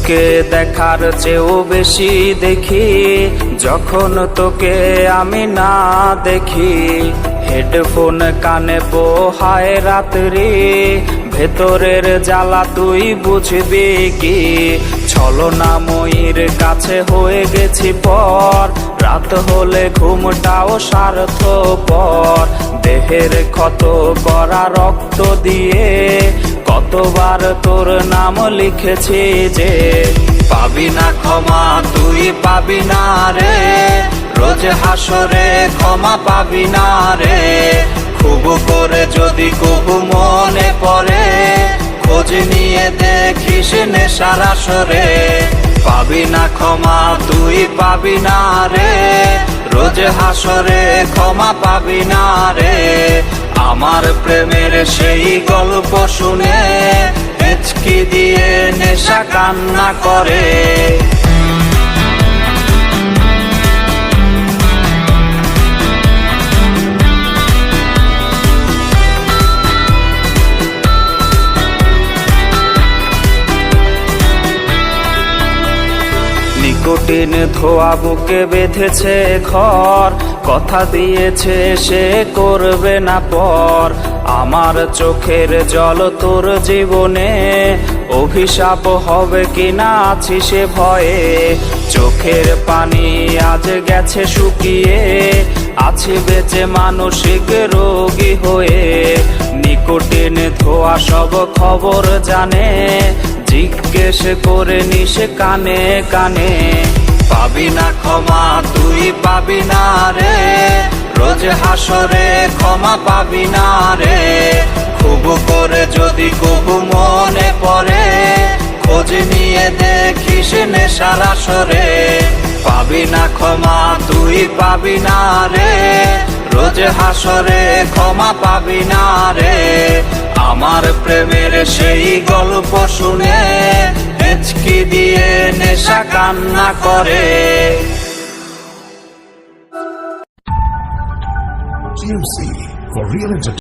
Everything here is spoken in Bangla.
চোখে দেখার চেয়েও বেশি দেখি যখন তোকে আমি না দেখি। হেডফোন কানে পোহায় রাত্রি, ভেতরের জ্বালা তুই বুঝবি কি। ছলনাময়ীর কাছে হয়ে গেছি পর, রাত হলে ঘুমটাও স্বার্থপর। দেহের ক্ষত করা রক্ত দিয়ে কতবার তোর নাম লিখেছি যে, পাবি না ক্ষমা তুই পাবি না রে, রোজ হাসরে ক্ষমা পাবি না রে। খুব করে যদি কবু মনে পড়ে, খোঁজ নিয়ে দেখিস নেশার আসরে। পাবি না ক্ষমা তুই পাবি না রে, রোজ হাসরে ক্ষমা পাবি না রে। আমার প্রেমের সেই গল্প শুনে হেঁচকি দিয়ে নেশা কান্না করে। নিকোটিন ধোয়া বুকে বেঁধেছে ঘর, কথা দিয়েছে সে করবে না পর। আমার চোখের জল তোর জীবনে অভিশাপ হবে কিনা আছি সে ভয়ে। চোখের পানি আজ গেছে শুকিয়ে, আছি বেঁচে মানসিক রোগী হয়ে। নিকোটিন ধোয়া সব খবর জানে, জিজ্ঞেস করে নিস কানে কানে। পাবি না ক্ষমা তুই পাবি না রে, রোজ হাসরে ক্ষমা পাবি না রে। খুব করে যদি কবু মনে পড়ে, খোঁজ নিয়ে দেখিস নেশার আসরে। পাবি না ক্ষমা তুই পাবি না রে, রোজ হাসরে ক্ষমা পাবি না রে। আমার প্রেমের সেই গল্প শুনে হেঁচকি দিয়ে নেশা কান্না করে। TMC for real entertainment.